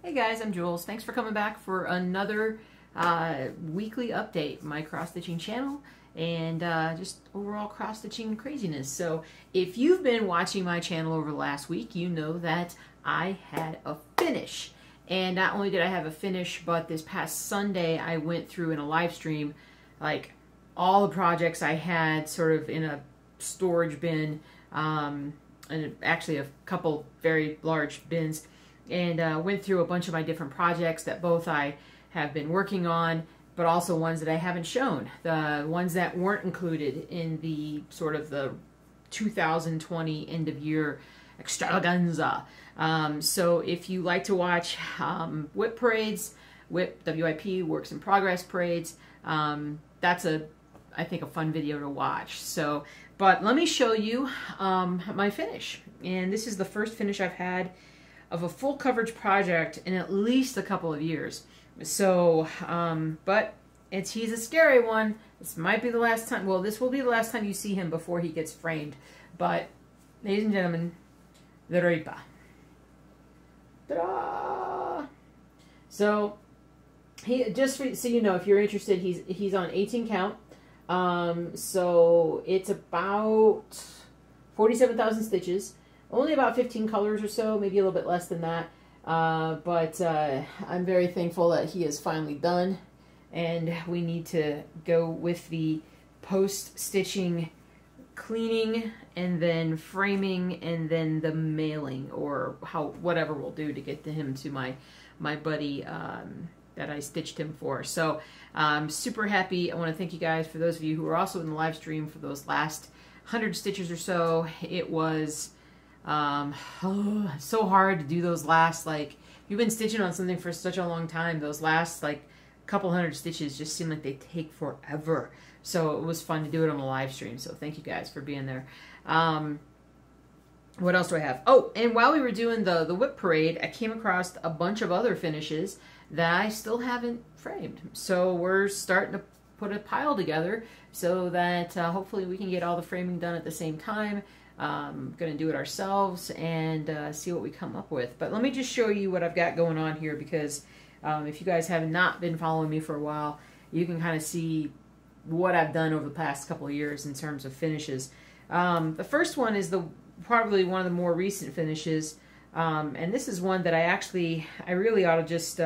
Hey guys, I'm Jules. Thanks for coming back for another weekly update, my cross-stitching channel, and just overall cross-stitching craziness. So if you've been watching my channel over the last week, you know that I had a finish. And not only did I have a finish, but this past Sunday I went through in a live stream like all the projects I had sort of in a storage bin, and actually a couple very large bins, and went through a bunch of my different projects that both I have been working on, but also ones that I haven't shown, the ones that weren't included in the sort of the 2020 end of year extravaganza. So if you like to watch WIP parades, WIP, WIP, works in progress parades, that's I think a fun video to watch. So, but let me show you my finish. And this is the first finish I've had of a full coverage project in at least a couple of years. So, but he's a scary one. This might be the last time, well, this will be the last time you see him before he gets framed. But, ladies and gentlemen, the Ripa. Ta-da! So, just so you know, if you're interested, he's on 18 count. So it's about 47,000 stitches. Only about 15 colors or so, maybe a little bit less than that. But I'm very thankful that he is finally done. And we need to go with the post-stitching cleaning and then framing and then the mailing, or whatever we'll do to get to him to my buddy that I stitched him for. So I'm super happy. I want to thank you guys, for those of you who were also in the live stream, for those last 100 stitches or so. It was so hard to do those last, like, you've been stitching on something for such a long time, those last like couple hundred stitches just seem like they take forever. So it was fun to do it on the live stream. So thank you guys for being there. What else do I have? Oh, and while we were doing the WIP parade, I came across a bunch of other finishes that I still haven't framed. So we're starting to put a pile together so that hopefully we can get all the framing done at the same time. Going to do it ourselves and see what we come up with. But let me just show you what I've got going on here, because if you guys have not been following me for a while, you can kind of see what I've done over the past couple of years in terms of finishes. The first one is probably one of the more recent finishes, and this is one that I really ought to just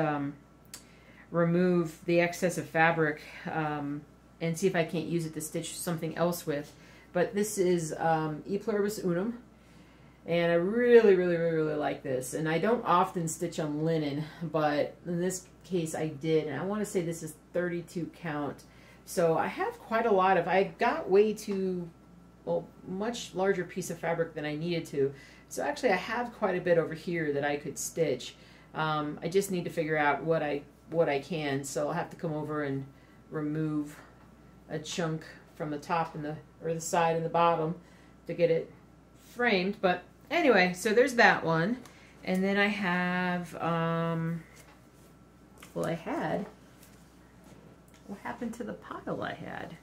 remove the excess of fabric and see if I can't use it to stitch something else with. But this is E Pluribus Unum, and I really like this. And I don't often stitch on linen, but in this case I did, and I want to say this is 32 count. So I have quite a lot of, I got way too, well, much larger piece of fabric than I needed to. So actually I have quite a bit over here that I could stitch. I just need to figure out what I can. So I'll have to come over and remove a chunk from the top and the side and the bottom to get it framed. But anyway, so there's that one. And then I have, well, I had, what happened to the pile I had?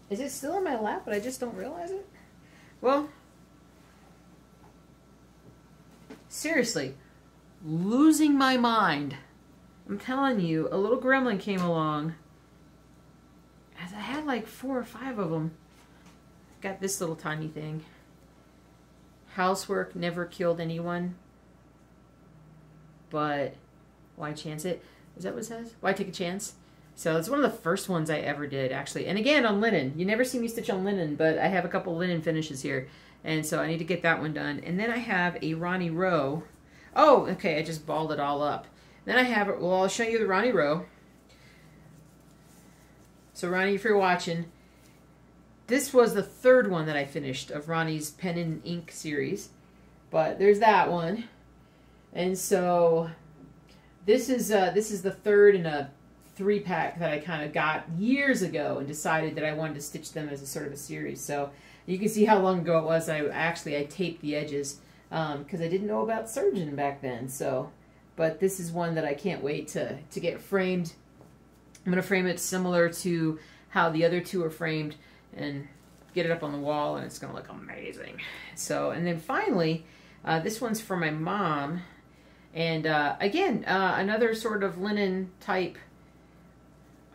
Is it still in my lap, but I just don't realize it? Well, seriously, losing my mind. I'm telling you, a little gremlin came along. I had like 4 or 5 of them. Got this little tiny thing. Housework never killed anyone, but why chance it? Is that what it says? Why take a chance? So it's one of the first ones I ever did, actually. And again, on linen. You never see me stitch on linen, but I have a couple linen finishes here. And so I need to get that one done. And then I have a Ronnie Rowe. Oh, okay, I just balled it all up. Then I have, well, I'll show you the Ronnie Rowe. So Ronnie, if you're watching, this was the third one that I finished of Ronnie's Pen and Ink series. But there's that one. And so this is the third in a 3-pack that I kind of got years ago and decided that I wanted to stitch them as a sort of a series. So you can see how long ago it was. I taped the edges because I didn't know about serging back then. So, but this is one that I can't wait to get framed. I'm going to frame it similar to how the other two are framed and get it up on the wall, and it's going to look amazing. So, and then finally, This one's for my mom. And again, another sort of linen type.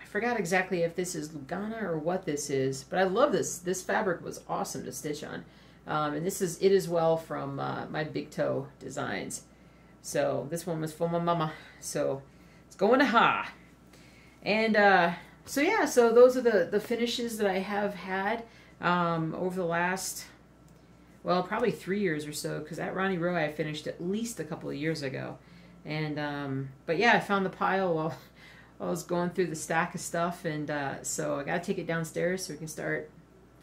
I forgot exactly if this is Lugana or what this is, but I love this. This fabric was awesome to stitch on. And this is it as well from my Big Toe Designs. So this one was for my mama. So it's going to her. And so yeah, so those are the finishes that I have had over the last, well, probably 3 years or so, because that Ronnie Rowe I finished at least a couple of years ago. And but yeah, I found the pile while I was going through the stack of stuff, and so I got to take it downstairs so we can start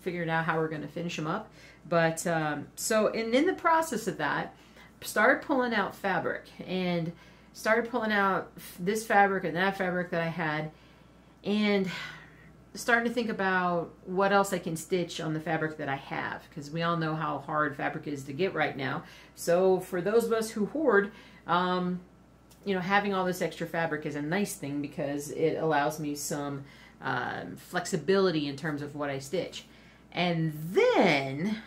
figuring out how we're going to finish them up. But so, and in the process of that, started pulling out fabric, and started pulling out this fabric and that fabric that I had, and starting to think about what else I can stitch on the fabric that I have, because we all know how hard fabric is to get right now. So for those of us who hoard, you know, having all this extra fabric is a nice thing because it allows me some flexibility in terms of what I stitch. And then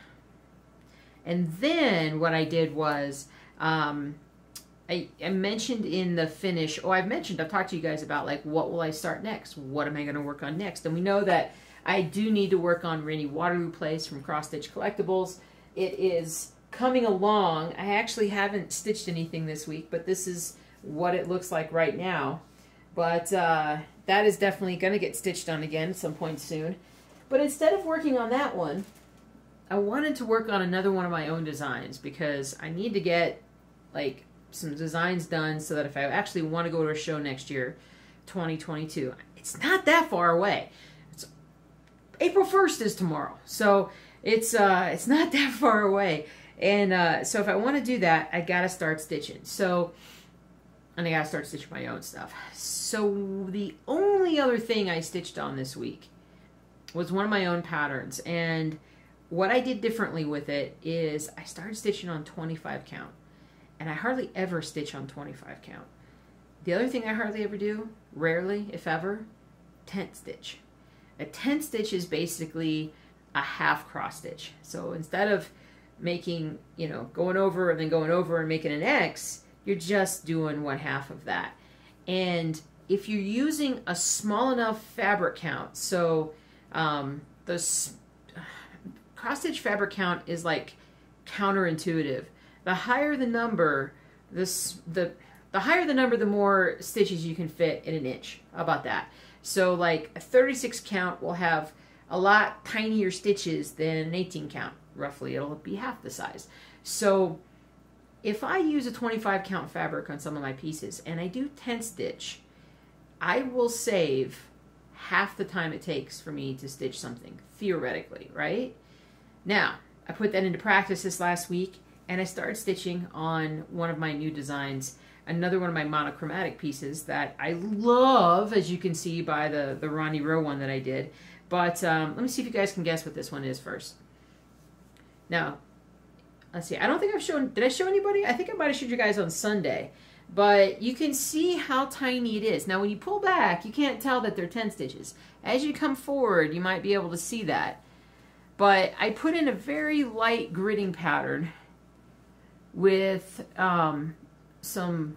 what I did was, I mentioned in the finish, I've talked to you guys about, like, what will I start next? What am I going to work on next? And we know that I do need to work on Rainy Waterloo Place from Cross Stitch Collectibles. It is coming along. I actually haven't stitched anything this week, but this is what it looks like right now. But that is definitely going to get stitched on again at some point soon. But instead of working on that one, I wanted to work on another one of my own designs, because I need to get, like, some designs done so that if I actually want to go to a show next year, 2022, it's not that far away. It's April 1st is tomorrow, so it's not that far away. And so if I want to do that, I gotta start stitching. So, and I gotta start stitching my own stuff. So the only other thing I stitched on this week was one of my own patterns, and what I did differently with it is I started stitching on 25 count. And I hardly ever stitch on 25 count. The other thing I hardly ever do, rarely, if ever, tent stitch. A tent stitch is basically a half cross stitch. So instead of making, you know, going over and then going over and making an X, you're just doing one half of that. And if you're using a small enough fabric count, so the cross stitch fabric count is like counterintuitive. The higher the number, the higher the number, the more stitches you can fit in an inch. How about that? So like a 36 count will have a lot tinier stitches than an 18 count. Roughly, it'll be half the size. So if I use a 25 count fabric on some of my pieces and I do tent stitch, I will save half the time it takes for me to stitch something, theoretically, right? Now, I put that into practice this last week, and I started stitching on one of my new designs, another one of my monochromatic pieces that I love, as you can see by the Ronnie Rowe one that I did. But let me see if you guys can guess what this one is first. Now, let's see. I don't think I've shown, did I show anybody? I think I might have showed you guys on Sunday. But you can see how tiny it is. Now, when you pull back, you can't tell that they're 10 stitches. As you come forward, you might be able to see that. But I put in a very light gridding pattern with some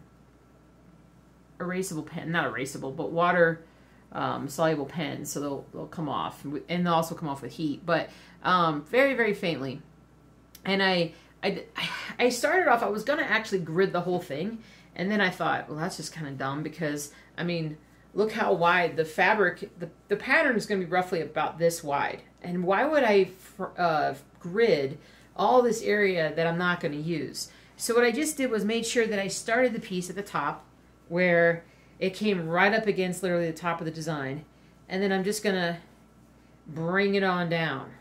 erasable pen, not erasable, but water soluble pens, so they'll come off, and they'll also come off with heat, but very, very faintly. And I started off, I was going to actually grid the whole thing, and then I thought, well, that's just kind of dumb, because, I mean, look how wide the fabric, the pattern is going to be roughly about this wide, and why would I grid all this area that I'm not going to use? So what I just did was made sure that I started the piece at the top where it came right up against literally the top of the design, and then I'm just going to bring it on down.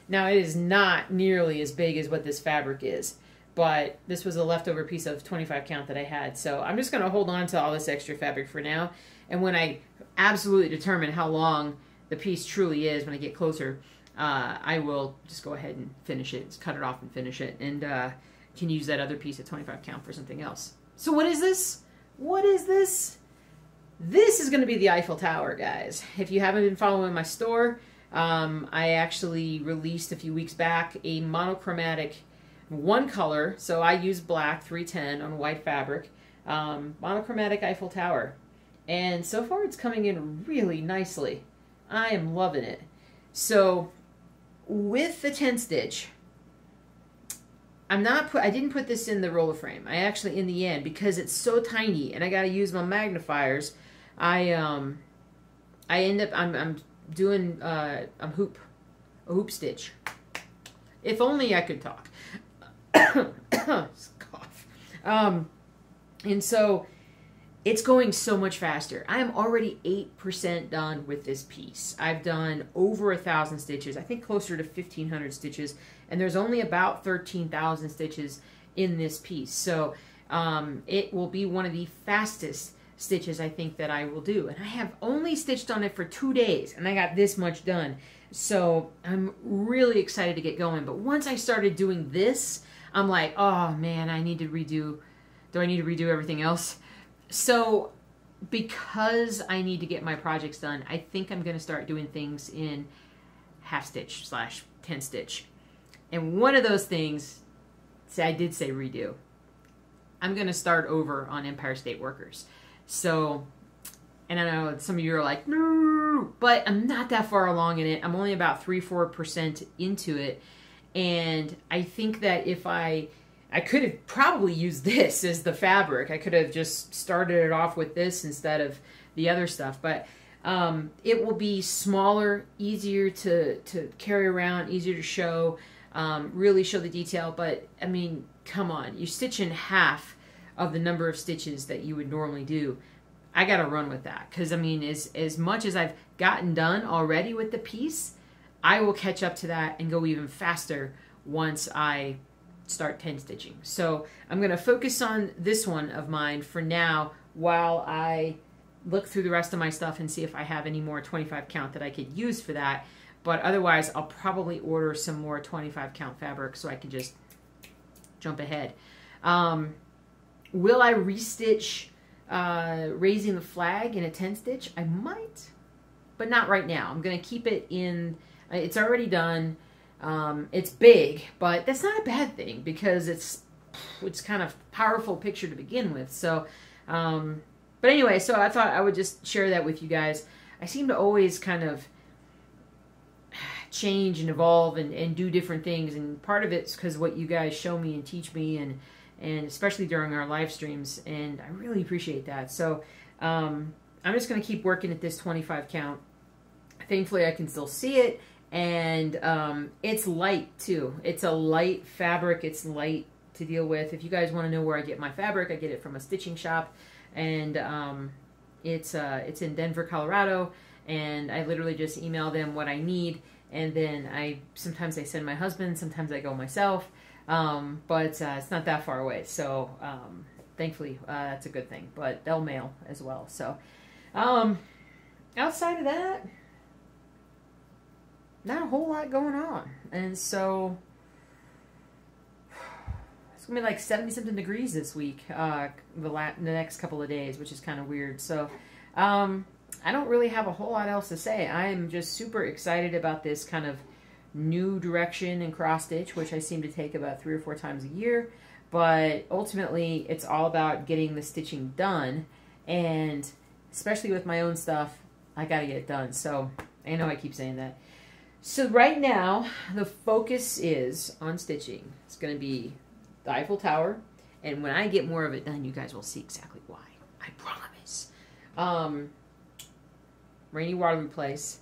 Now, it is not nearly as big as what this fabric is, but this was a leftover piece of 25 count that I had, so I'm just going to hold on to all this extra fabric for now, and when I absolutely determine how long the piece truly is, when I get closer, I will just go ahead and finish it, just cut it off and finish it, and can use that other piece at 25 count for something else. So what is this? What is this? This is going to be the Eiffel Tower, guys. If you haven't been following my store, I actually released a few weeks back a monochromatic one color, so I use black 310 on white fabric, monochromatic Eiffel Tower. And so far it's coming in really nicely. I am loving it. So with the 10 stitch, I didn't put this in the roller frame. I actually, in the end, because it's so tiny and I got to use my magnifiers, I end up, I'm doing a hoop stitch. If only I could talk. Cough. And so it's going so much faster. I am already 8% done with this piece. I've done over 1,000 stitches. I think closer to 1,500 stitches. And there's only about 13,000 stitches in this piece. So it will be one of the fastest stitches I think that I will do. And I have only stitched on it for 2 days. And I got this much done. So I'm really excited to get going. But once I started doing this, I'm like, oh man, I need to redo. Do I need to redo everything else? So because I need to get my projects done, I think I'm going to start doing things in half stitch / 10 stitch. And one of those things, I did say redo. I'm going to start over on Empire State Workers. So, and I know some of you are like, no, but I'm not that far along in it. I'm only about 3-4% into it. And I think that if I could have probably used this as the fabric. I could have just started it off with this instead of the other stuff. But it will be smaller, easier to carry around, easier to show, really show the detail. But, I mean, come on. You stitch in half of the number of stitches that you would normally do. I got to run with that. Because, I mean, as much as I've gotten done already with the piece, I will catch up to that and go even faster once I start 10 stitching. So I'm going to focus on this one of mine for now while I look through the rest of my stuff and see if I have any more 25 count that I could use for that. But otherwise, I'll probably order some more 25 count fabric so I can just jump ahead. Will I restitch Raising the Flag in a 10 stitch? I might, but not right now. I'm going to keep it in, it's already done. It's big, but that's not a bad thing because it's kind of powerful picture to begin with. So, but anyway, so I thought I would just share that with you guys. I seem to always kind of change and evolve and do different things. And part of it's because what you guys show me and teach me and especially during our live streams. And I really appreciate that. So, I'm just going to keep working at this 25 count. Thankfully, I can still see it. And it's light too. It's a light fabric. It's light to deal with. If you guys want to know where I get my fabric, I get it from a stitching shop, and it's in Denver, Colorado. And I literally just email them what I need, and then sometimes I send my husband, sometimes I go myself. But it's not that far away, so thankfully that's a good thing. But they'll mail as well. So outside of that, not a whole lot going on. And so it's gonna be like 70-something degrees this week, the next couple of days, which is kind of weird. So I don't really have a whole lot else to say. I am just super excited about this kind of new direction in cross stitch, which I seem to take about 3 or 4 times a year. But ultimately, it's all about getting the stitching done, and especially with my own stuff, I gotta get it done. So I know I keep saying that. So right now, the focus is on stitching. It's going to be the Eiffel Tower. And when I get more of it done, you guys will see exactly why. I promise. Rainy Waterloo Place.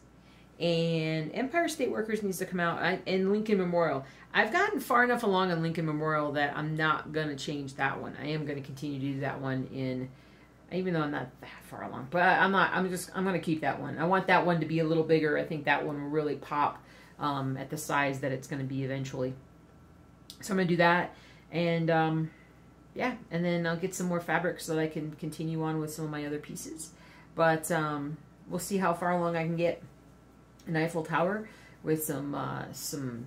And Empire State Workers needs to come out. And Lincoln Memorial. I've gotten far enough along on Lincoln Memorial that I'm not going to change that one. I am going to continue to do that one in... Even though I'm not that far along, but I'm going to keep that one. I want that one to be a little bigger. I think that one will really pop at the size that it's going to be eventually. So I'm going to do that. And yeah, and then I'll get some more fabric so that I can continue on with some of my other pieces. But we'll see how far along I can get an Eiffel Tower with some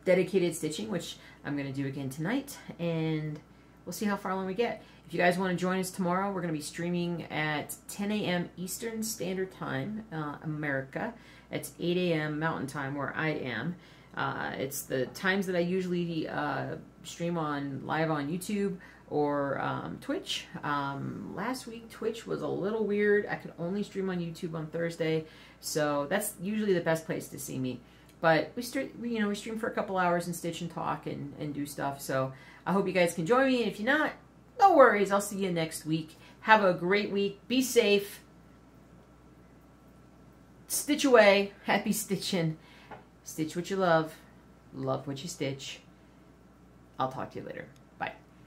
dedicated stitching, which I'm going to do again tonight. And we'll see how far along we get. If you guys want to join us tomorrow, we're going to be streaming at 10 a.m. Eastern Standard Time, America. It's 8 a.m. Mountain Time where I am. It's the times that I usually stream live on YouTube or Twitch. Last week Twitch was a little weird. I could only stream on YouTube on Thursday, so that's usually the best place to see me. But we stream for a couple hours and stitch and talk and do stuff. So I hope you guys can join me. And if you're not, no worries. I'll see you next week. Have a great week. Be safe. Stitch away. Happy stitching. Stitch what you love. Love what you stitch. I'll talk to you later.